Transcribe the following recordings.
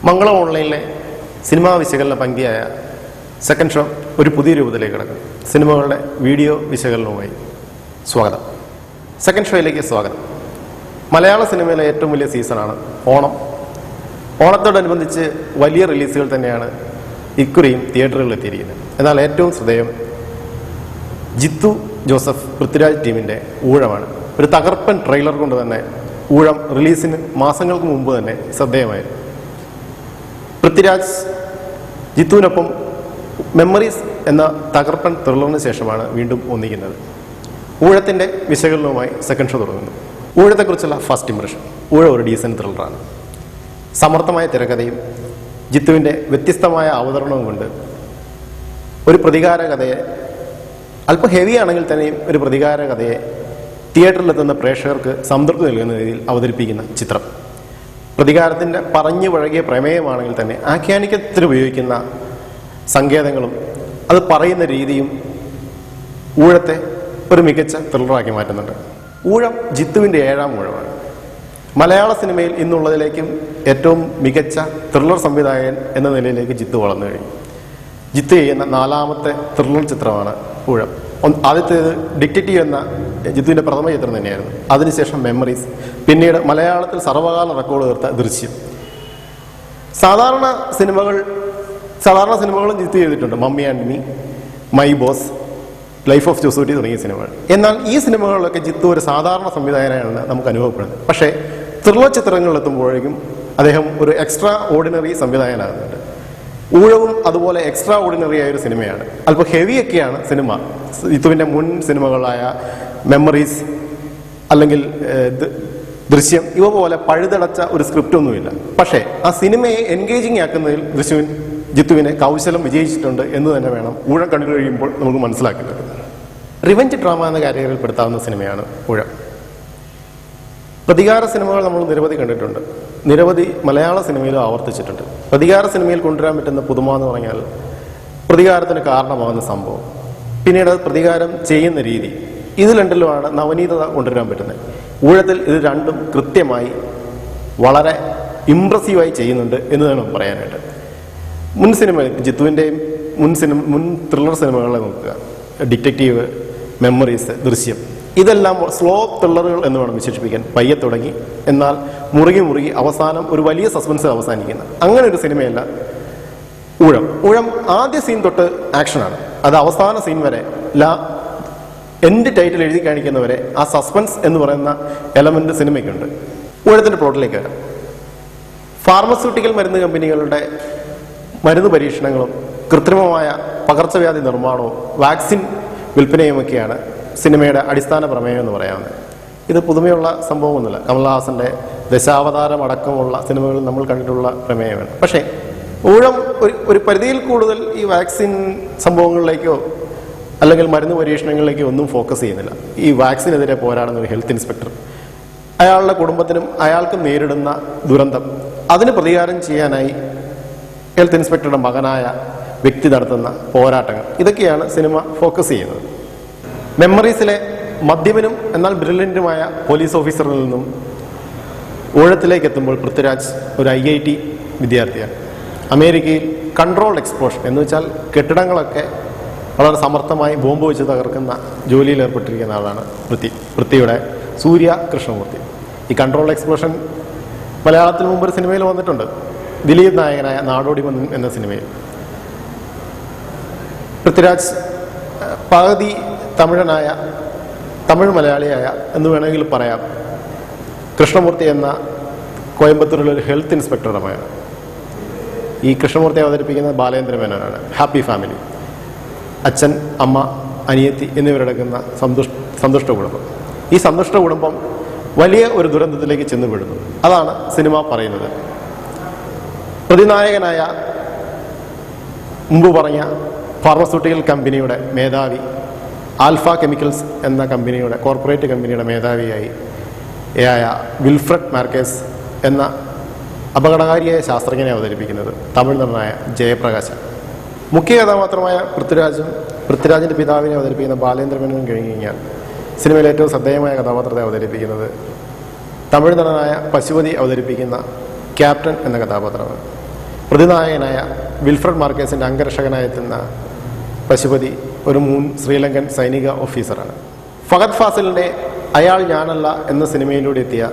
മംഗളം ഓൺലൈനിലെ cinema വിശകലന പങ്ക്തിയായ second show ഒരു പുതിയ രൂപത്തിലേക്ക് കിടക്കും. സിനിമകളുടെ വീഡിയോ വിശകലനവുമായി സ്വാഗതം. സെക്കൻഡ് ഷോയിലേക്ക് സ്വാഗതം. മലയാള സിനിമയിലെ ഏറ്റവും വലിയ സീസണാണ് ഓണം. ഓണത്തോടനുബന്ധിച്ച് വലിയ റിലീസുകൾ തന്നെയാണ് ഇക്കുറിയും തിയേറ്ററുകളിൽ എത്തിയിരിക്കുന്നത്. എന്നാൽ ഏറ്റവും ശ്രദ്ധേയം ജിത്തു ജോസഫ് പൃഥ്വിരാജ് ടീമിൻ്റെ ഊഴമാണ്. ഒരു തകർപ്പൻ ട്രെയിലർ കൊണ്ട് തന്നെ ഊഴം റിലീസിന് മാസങ്ങൾക്ക് മുമ്പ് തന്നെ ശ്രദ്ധേയമായിരുന്നു. പൃഥ്വിരാജ് ജിത്തുവിനൊപ്പം മെമ്മറീസ് എന്ന തകർപ്പൻ ത്രില്ലറിന് ശേഷമാണ് വീണ്ടും ഒന്നിക്കുന്നത്. ഊഴത്തിൻ്റെ വിശകലനവുമായി സെക്കൻഡ് ഷോ തുടങ്ങുന്നു. ഊഴത്തെക്കുറിച്ചുള്ള ഫസ്റ്റ് ഇംപ്രഷൻ: ഊഴം ഒരു ഡീസൻറ്റ് ത്രില്ലറാണ്. സമർത്ഥമായ തിരക്കഥയും ജിത്തുവിൻ്റെ വ്യത്യസ്തമായ അവതരണവും കൊണ്ട് ഒരു പ്രതികാര കഥയെ, അല്പം ഹെവി ആണെങ്കിൽ തന്നെയും ഒരു പ്രതികാര കഥയെ തിയേറ്ററിലെത്തുന്ന പ്രേക്ഷകർക്ക് സംതൃപ്തി നൽകുന്ന രീതിയിൽ അവതരിപ്പിക്കുന്ന ചിത്രം. പ്രതികാരത്തിൻ്റെ പറഞ്ഞു പഴകിയ പ്രമേയമാണെങ്കിൽ തന്നെ ആഖ്യാനിക്കത്തിന് ഉപയോഗിക്കുന്ന സങ്കേതങ്ങളും അത് പറയുന്ന രീതിയും ഊഴത്തെ ഒരു മികച്ച ത്രില്ലറാക്കി മാറ്റുന്നുണ്ട്. ഊഴം ജിത്തുവിൻ്റെ 7ാം ഊഴമാണ്. മലയാള സിനിമയിൽ ഇന്നുള്ളതിലേക്കും ഏറ്റവും മികച്ച ത്രില്ലർ സംവിധായകൻ എന്ന നിലയിലേക്ക് ജിത്തു വളർന്നു കഴിഞ്ഞു. ജിത്തു ചെയ്യുന്ന 4ാമത്തെ ത്രില്ലർ ചിത്രമാണ് ഊഴം. ആദ്യത്തേത് ഡിറ്റക്റ്റീവ് എന്ന ജിത്തുവിൻ്റെ പ്രഥമ ചിത്രം തന്നെയായിരുന്നു. അതിനുശേഷം മെമ്മറീസ്, പിന്നീട് മലയാളത്തിൽ സർവകാല റെക്കോർഡ് തീർത്ത ദൃശ്യം. സാധാരണ സിനിമകളും ജിത്തു ചെയ്തിട്ടുണ്ട്. Mummy and me, my boss, life of Josutty തുടങ്ങിയ സിനിമകൾ. എന്നാൽ ഈ സിനിമകളിലൊക്കെ ജിത്തു ഒരു സാധാരണ സംവിധായകനാണ് നമുക്ക് അനുഭവപ്പെടുന്നത്. പക്ഷേ ത്രില്ലർ ചിത്രങ്ങളിലെത്തുമ്പോഴേക്കും അദ്ദേഹം ഒരു എക്സ്ട്രാ ഓർഡിനറി സംവിധായകനാകുന്നുണ്ട്. ഊഴവും അതുപോലെ എക്സ്ട്രാ ഓർഡിനറി ആയ ഒരു സിനിമയാണ്. അല്പം ഹെവിയൊക്കെയാണ് സിനിമ. ജിത്തുവിൻ്റെ മുൻ സിനിമകളായ മെമ്മറീസ് അല്ലെങ്കിൽ ദൃശ്യം, ഇവ പോലെ പഴുതടച്ച ഒരു സ്ക്രിപ്റ്റ് ഒന്നുമില്ല. പക്ഷേ ആ സിനിമയെ എൻഗേജിങ് ആക്കുന്നതിൽ ജിത്തുവിനെ കൗശലം വിജയിച്ചിട്ടുണ്ട് എന്ന് തന്നെ വേണം ഊഴം കണ്ടു കഴിയുമ്പോൾ നമുക്ക് മനസ്സിലാക്കേണ്ടത്. റിവെഞ്ച് ഡ്രാമ എന്ന കാറ്റഗറിയിൽ പെടുത്താവുന്ന സിനിമയാണ് ഊഴം. പ്രതികാര സിനിമകൾ നമ്മൾ നിരവധി കണ്ടിട്ടുണ്ട്. നിരവധി മലയാള സിനിമയിലും ആവർത്തിച്ചിട്ടുണ്ട്. പ്രതികാര സിനിമയിൽ കൊണ്ടുവരാൻ പറ്റുന്ന പുതുമ എന്ന് പറഞ്ഞാൽ പ്രതികാരത്തിന് കാരണമാകുന്ന സംഭവം, പിന്നീട് പ്രതികാരം ചെയ്യുന്ന രീതി, ഇത് രണ്ടിലുമാണ് നവനീതത കൊണ്ടുവരാൻ പറ്റുന്നത്. ഊഴത്തിൽ ഇത് രണ്ടും കൃത്യമായി വളരെ ഇംപ്രസീവായി ചെയ്യുന്നുണ്ട് എന്ന് വേണം പറയാനായിട്ട്. മുൻ സിനിമ ജിത്തുവിൻ്റെയും മുൻ ത്രില്ലർ സിനിമകളെ നോക്കുക. ഡിറ്റക്റ്റീവ്, മെമ്മറീസ്, ദൃശ്യം, ഇതെല്ലാം സ്ലോ ത്രില്ലറുകൾ എന്ന് വേണം വിശേഷിപ്പിക്കാൻ. പയ്യെ തുടങ്ങി എന്നാൽ മുറുകി അവസാനം ഒരു വലിയ സസ്പെൻസ് അവസാനിക്കുന്ന അങ്ങനെ ഒരു സിനിമയല്ല ഊഴം. ഊഴം ആദ്യ സീൻ തൊട്ട് ആക്ഷനാണ്. അത് അവസാന സീൻ വരെ എൻഡ് ടൈറ്റിൽ എഴുതി കാണിക്കുന്നവരെ ആ സസ്പെൻസ് എന്ന് പറയുന്ന എലമെന്റ് സിനിമയ്ക്കുണ്ട്. ഊഴത്തിൻ്റെ പ്ലോട്ടിലേക്ക് വരാം. ഫാർമസ്യൂട്ടിക്കൽ മരുന്ന് കമ്പനികളുടെ മരുന്ന് പരീക്ഷണങ്ങളും കൃത്രിമമായ പകർച്ചവ്യാധി നിർമ്മാണവും വാക്സിൻ വിൽപ്പനയുമൊക്കെയാണ് സിനിമയുടെ അടിസ്ഥാന പ്രമേയം എന്ന് പറയാവുന്നത്. ഇത് പുതുമയുള്ള സംഭവമൊന്നുമില്ല. കമൽഹാസന്റെ ദശാവതാരം അടക്കമുള്ള സിനിമകളിൽ നമ്മൾ കണ്ടിട്ടുള്ള പ്രമേയമാണ്. പക്ഷേ ഊഴം ഒരു പരിധിയിൽ കൂടുതൽ ഈ വാക്സിൻ സംഭവങ്ങളിലേക്കോ അല്ലെങ്കിൽ മരുന്ന് പരീക്ഷണങ്ങളിലേക്കോ ഒന്നും ഫോക്കസ് ചെയ്യുന്നില്ല. ഈ വാക്സിനെതിരെ പോരാടുന്ന ഒരു ഹെൽത്ത് ഇൻസ്പെക്ടർ, അയാളുടെ കുടുംബത്തിനും അയാൾക്കും നേരിടുന്ന ദുരന്തം, അതിന് പ്രതികാരം ചെയ്യാനായി ഹെൽത്ത് ഇൻസ്പെക്ടറുടെ മകനായ വ്യക്തി നടത്തുന്ന പോരാട്ടങ്ങൾ, ഇതൊക്കെയാണ് സിനിമ ഫോക്കസ് ചെയ്യുന്നത്. മെമ്മറീസിലെ മദ്യപനും എന്നാൽ ബ്രില്യൻറ്റുമായ പോലീസ് ഓഫീസറിൽ നിന്നും ഊഴത്തിലേക്ക് എത്തുമ്പോൾ പൃഥ്വിരാജ് ഒരു IIT വിദ്യാർത്ഥിയാണ്. അമേരിക്കയിൽ കൺട്രോൾഡ് എക്സ്പ്ലോഷൻ എന്ന് വെച്ചാൽ കെട്ടിടങ്ങളൊക്കെ വളരെ സമർത്ഥമായി ബോംബ് വെച്ച് തകർക്കുന്ന ജോലിയിൽ ഏർപ്പെട്ടിരിക്കുന്ന ആളാണ് പൃഥ്വിയുടെ സൂര്യ കൃഷ്ണമൂർത്തി. ഈ കൺട്രോൾഡ് എക്സ്പ്ലോഷൻ മലയാളത്തിൽ മുമ്പ് ഒരു സിനിമയിൽ വന്നിട്ടുണ്ട്. ദിലീപ് നായകനായ നാടോടിമന്നൻ എന്ന സിനിമയിൽ. പൃഥ്വിരാജ് പകുതി തമിഴ് മലയാളിയായ എന്ന് വേണമെങ്കിൽ പറയാം. കൃഷ്ണമൂർത്തി എന്ന കോയമ്പത്തൂരിലൊരു ഹെൽത്ത് ഇൻസ്പെക്ടറുടെ മകൻ. ഈ കൃഷ്ണമൂർത്തി അവതരിപ്പിക്കുന്നത് ബാലേന്ദ്ര മേനോനാണ്. ഹാപ്പി ഫാമിലി, അച്ഛൻ, അമ്മ, അനിയത്തി എന്നിവരടങ്ങുന്ന സന്തുഷ്ട കുടുംബം. ഈ സന്തുഷ്ട കുടുംബം വലിയ ഒരു ദുരന്തത്തിലേക്ക് ചെന്നുപെടുന്നു. അതാണ് സിനിമ പറയുന്നത്. പ്രതിനായകനായ മുമ്പ് പറഞ്ഞ ഫാർമസ്യൂട്ടിക്കൽ കമ്പനിയുടെ മേധാവി, ആൽഫ കെമിക്കൽസ് എന്ന കമ്പനിയുടെ കോർപ്പറേറ്റ് കമ്പനിയുടെ മേധാവിയായി വിൽഫ്രഡ് മാർക്കേസ് എന്ന അപകടകാരിയായ ശാസ്ത്രജ്ഞനെ അവതരിപ്പിക്കുന്നത് തമിഴ് നടനായ ജയപ്രകാശ്. മുഖ്യ കഥാപാത്രമായ പൃഥ്വിരാജിൻ്റെ പിതാവിനെ അവതരിപ്പിക്കുന്ന ബാലേന്ദ്ര മേനോൻ കഴിഞ്ഞു കഴിഞ്ഞാൽ സിനിമയിലെ ഏറ്റവും ശ്രദ്ധേയമായ കഥാപാത്രത്തെ അവതരിപ്പിക്കുന്നത് തമിഴ് നടനായ പശുപതി അവതരിപ്പിക്കുന്ന ക്യാപ്റ്റൻ എന്ന കഥാപാത്രമാണ്. പ്രതിനായകനായ വിൽഫ്രഡ് മാർക്കേസിൻ്റെ അംഗരക്ഷകനായി എത്തുന്ന പശുപതി ഒരു മുൻ ശ്രീലങ്കൻ സൈനിക ഓഫീസറാണ്. ഫഹദ് ഫാസിലിൻ്റെ അയാൾ ഞാനല്ല എന്ന സിനിമയിലൂടെ എത്തിയ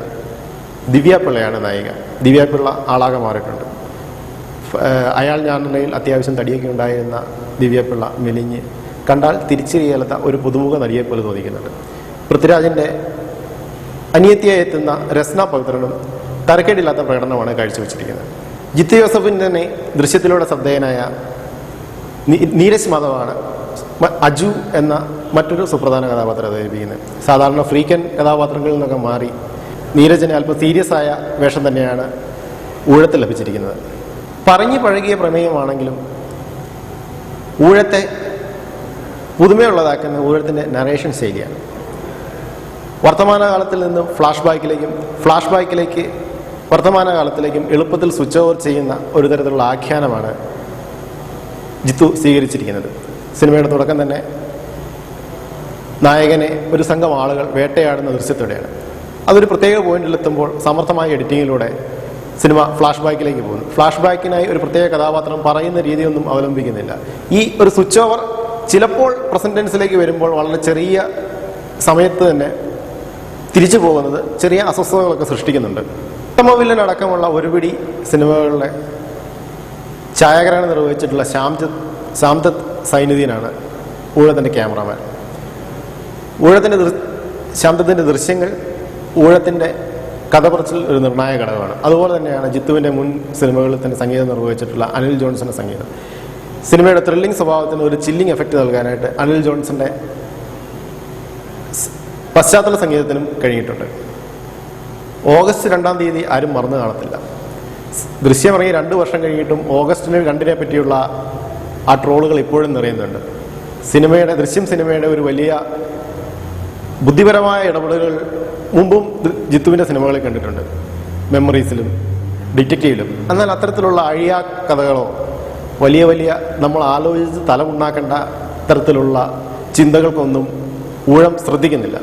ദിവ്യ പിള്ളയാണ് നായിക. ദിവ്യ പിള്ള ആളാകെ മാറിയിട്ടുണ്ട്. അയാൾ ഞാനല്ലയിൽ അത്യാവശ്യം തടിയൊക്കെ ഉണ്ടായിരുന്ന ദിവ്യ പിള്ള മെലിഞ്ഞ് കണ്ടാൽ തിരിച്ചറിയാത്ത ഒരു പുതുമുഖ നടിയെപ്പോലെ തോന്നിക്കുന്നുണ്ട്. പൃഥ്വിരാജിൻ്റെ അനിയത്തിയായി എത്തുന്ന രസ്ന പവിത്രനും തരക്കേടില്ലാത്ത പ്രകടനമാണ് കാഴ്ചവെച്ചിരിക്കുന്നത്. ജിത്തു ജോസഫിൻ്റെ തന്നെ ദൃശ്യത്തിലൂടെ ശ്രദ്ധേയനായ നീരജ് മാധവാണ് അജു എന്ന മറ്റൊരു സുപ്രധാന കഥാപാത്രം അവതരിപ്പിക്കുന്നത്. സാധാരണ ഫ്രീക്കൻ കഥാപാത്രങ്ങളിൽ നിന്നൊക്കെ മാറി നീരജിന് അല്പം സീരിയസ് ആയ വേഷം തന്നെയാണ് ഊഴത്തിൽ ലഭിച്ചിരിക്കുന്നത്. പറഞ്ഞു പഴകിയ പ്രമേയമാണെങ്കിലും ഊഴത്തെ പുതുമയുള്ളതാക്കുന്ന ഊഴത്തിൻ്റെ നറേഷൻ ശൈലിയാണ്. വർത്തമാനകാലത്തിൽ നിന്നും ഫ്ലാഷ് ബാക്കിലേക്ക് വർത്തമാനകാലത്തിലേക്കും എളുപ്പത്തിൽ സ്വിച്ച് ഓവർ ചെയ്യുന്ന ഒരു തരത്തിലുള്ള ആഖ്യാനമാണ് ജിത്തു സ്വീകരിച്ചിരിക്കുന്നത്. സിനിമയുടെ തുടക്കം തന്നെ നായകനെ ഒരു സംഘം ആളുകൾ വേട്ടയാടുന്ന ദൃശ്യത്തോടെയാണ്. അതൊരു പ്രത്യേക പോയിന്റിലെത്തുമ്പോൾ സമർത്ഥമായ എഡിറ്റിങ്ങിലൂടെ സിനിമ ഫ്ലാഷ് ബാക്കിലേക്ക് പോകുന്നു. ഫ്ലാഷ് ബാക്കിനായി ഒരു പ്രത്യേക കഥാപാത്രം പറയുന്ന രീതിയൊന്നും അവലംബിക്കുന്നില്ല. ഈ ഒരു സ്വിച്ച് ഓവർ ചിലപ്പോൾ പ്രസന്റ് ടെൻസിലേക്ക് വരുമ്പോൾ വളരെ ചെറിയ സമയത്ത് തന്നെ തിരിച്ചു പോകുന്നത് ചെറിയ അസ്വസ്ഥതകളൊക്കെ സൃഷ്ടിക്കുന്നുണ്ട്. ഉത്തമവില്ലൻ അടക്കമുള്ള ഒരുപിടി സിനിമകളിലെ ഛായാഗ്രഹണം നിർവഹിച്ചിട്ടുള്ള ശ്യാംദത്ത് സൈനുദ്ദീനാണ് ഊഴത്തിൻ്റെ ക്യാമറമാൻ. ശ്യാംദത്തിൻ്റെ ദൃശ്യങ്ങൾ ഊഴത്തിൻ്റെ കഥ പറച്ചിൽ ഒരു നിർണായക ഘടകമാണ്. അതുപോലെ തന്നെയാണ് ജിത്തുവിൻ്റെ മുൻ സിനിമകളിൽ തന്നെ സംഗീതം നിർവഹിച്ചിട്ടുള്ള അനിൽ ജോൺസന്റെ സംഗീതം. സിനിമയുടെ ത്രില്ലിംഗ് സ്വഭാവത്തിന് ഒരു ചില്ലിംഗ് എഫക്റ്റ് നൽകാനായിട്ട് അനിൽ ജോൺസന്റെ പശ്ചാത്തല സംഗീതത്തിനും കഴിഞ്ഞിട്ടുണ്ട്. ഓഗസ്റ്റ് 2-ാം തീയതി ആരും മറന്നു കാണത്തില്ല. ദൃശ്യമിറങ്ങി 2 വർഷം കഴിഞ്ഞിട്ടും ഓഗസ്റ്റ് 2-നെ പറ്റിയുള്ള ആ ട്രോളുകൾ ഇപ്പോഴും നിറയുന്നുണ്ട്. സിനിമയുടെ ഒരു വലിയ ബുദ്ധിപരമായ ഇടപെടലുകൾ മുമ്പും ജിത്തുവിൻ്റെ സിനിമകളിൽ കണ്ടിട്ടുണ്ട്, മെമ്മറീസിലും ഡിറ്റക്റ്റീവിലും. എന്നാൽ അത്തരത്തിലുള്ള അഴിയാ കഥകളോ വലിയ നമ്മൾ ആലോചിച്ച് തലമുണ്ടാക്കേണ്ട തരത്തിലുള്ള ചിന്തകൾക്കൊന്നും ഊഴം ശ്രദ്ധിക്കുന്നില്ല.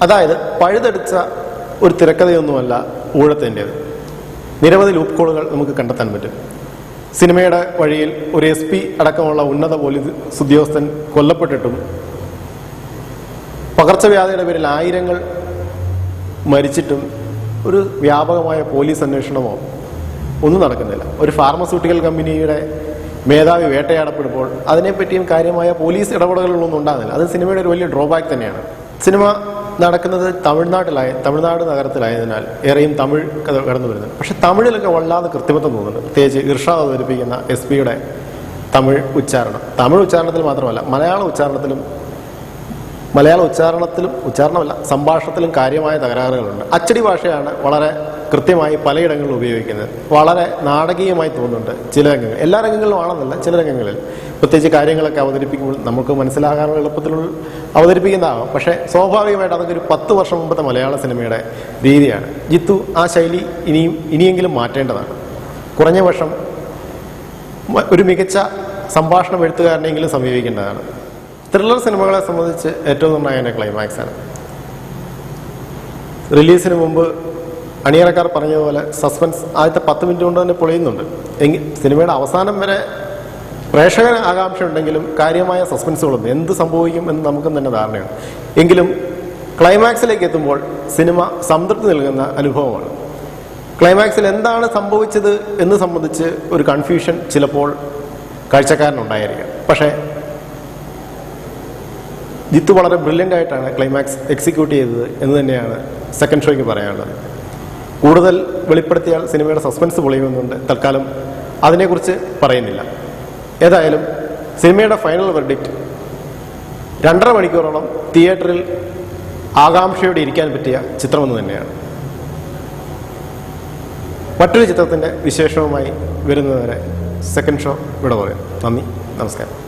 അതായത് പഴുതടിച്ച ഒരു തിരക്കഥയൊന്നുമല്ല ഊഴത്തിൻ്റേത്. നിരവധി ലൂപ്പ് കോളുകൾ നമുക്ക് കണ്ടെത്താൻ പറ്റും. സിനിമയുടെ വഴിയിൽ ഒരു SP അടക്കമുള്ള ഉന്നത പോലീസ് ഉദ്യോഗസ്ഥൻ കൊല്ലപ്പെട്ടിട്ടും പകർച്ചവ്യാധിയുടെ പേരിൽ ആയിരങ്ങൾ മരിച്ചിട്ടും ഒരു വ്യാപകമായ പോലീസ് അന്വേഷണമോ ഒന്നും നടക്കുന്നില്ല. ഒരു ഫാർമസ്യൂട്ടിക്കൽ കമ്പനിയുടെ മേധാവി വേട്ടയാടപ്പെടുമ്പോൾ അതിനെപ്പറ്റിയും കാര്യമായ പോലീസ് ഇടപെടലുകളൊന്നും ഉണ്ടാകുന്നില്ല. അത് സിനിമയുടെ ഒരു വലിയ ഡ്രോബാക്ക് തന്നെയാണ്. സിനിമ നടക്കുന്നത് തമിഴ്നാട് നഗരത്തിലായതിനാൽ ഏറെയും തമിഴ് കടന്നു വരുന്നത്. പക്ഷെ തമിഴിലൊക്കെ വല്ലാതെ കൃത്രിമത്വം തോന്നുന്നുണ്ട്. പ്രത്യേകിച്ച് ഇർഷാദ് അവതരിപ്പിക്കുന്ന SP-യുടെ തമിഴ് ഉച്ചാരണത്തിൽ മാത്രമല്ല സംഭാഷണത്തിലും കാര്യമായ തകരാറുകളുണ്ട്. അച്ചടി ഭാഷയാണ് വളരെ കൃത്യമായി പലയിടങ്ങളിലും ഉപയോഗിക്കുന്നത്. വളരെ നാടകീയമായി തോന്നുന്നുണ്ട് ചില രംഗങ്ങൾ. എല്ലാ രംഗങ്ങളിലും ആണെന്നല്ല, ചില രംഗങ്ങളിൽ പ്രത്യേകിച്ച് കാര്യങ്ങളൊക്കെ അവതരിപ്പിക്കുമ്പോൾ നമുക്ക് മനസ്സിലാകാനുള്ള എളുപ്പത്തിൽ അവതരിപ്പിക്കുന്നതാകാം. പക്ഷേ സ്വാഭാവികമായിട്ട് അതൊക്കെ ഒരു 10 വർഷം മുമ്പത്തെ മലയാള സിനിമയുടെ രീതിയാണ്. ജിത്തു ആ ശൈലി ഇനിയെങ്കിലും മാറ്റേണ്ടതാണ്. കുറഞ്ഞ പക്ഷം ഒരു മികച്ച സംഭാഷണം എഴുത്തുകാരനെങ്കിലും സമീപിക്കേണ്ടതാണ്. ത്രില്ലർ സിനിമകളെ സംബന്ധിച്ച് ഏറ്റവും നിർണായക ക്ലൈമാക്സാണ്. റിലീസിന് മുമ്പ് അണിയറക്കാർ പറഞ്ഞതുപോലെ സസ്പെൻസ് ആദ്യത്തെ 10 മിനിറ്റ് കൊണ്ട് തന്നെ പൊളിയുന്നുണ്ട്. സിനിമയുടെ അവസാനം വരെ പ്രേക്ഷകന് ആകാംക്ഷ ഉണ്ടെങ്കിലും കാര്യമായ സസ്പെൻസുകളൊന്നും എന്ത് സംഭവിക്കും എന്ന് നമുക്കും തന്നെ ധാരണയാണ്. എങ്കിലും ക്ലൈമാക്സിലേക്ക് എത്തുമ്പോൾ സിനിമ സംതൃപ്തി നൽകുന്ന അനുഭവമാണ്. ക്ലൈമാക്സിൽ എന്താണ് സംഭവിച്ചത് എന്ന് സംബന്ധിച്ച് ഒരു കൺഫ്യൂഷൻ ചിലപ്പോൾ കാഴ്ചക്കാരനുണ്ടായിരിക്കാം. പക്ഷേ ജിത്തു വളരെ ബ്രില്യൻ്റ് ആയിട്ടാണ് ക്ലൈമാക്സ് എക്സിക്യൂട്ട് ചെയ്തത് എന്ന് തന്നെയാണ് സെക്കൻഡ് ഷോയ്ക്ക് പറയാനുള്ളത്. കൂടുതൽ വെളിപ്പെടുത്തിയാൽ സിനിമയുടെ സസ്പെൻസ് പൊളിയുമെന്നുണ്ട്. തൽക്കാലം അതിനെക്കുറിച്ച് പറയുന്നില്ല. ഏതായാലും സിനിമയുടെ ഫൈനൽ വെർഡിക്റ്റ് 2.5 മണിക്കൂറോളം തിയേറ്ററിൽ ആകാംക്ഷയോടെ ഇരിക്കാൻ പറ്റിയ ചിത്രമെന്ന് തന്നെയാണ്. മറ്റൊരു ചിത്രത്തിൻ്റെ വിശേഷവുമായി വരുന്നതുവരെ സെക്കൻഡ് ഷോ ഇവിടെ പറയും. നന്ദി, നമസ്കാരം.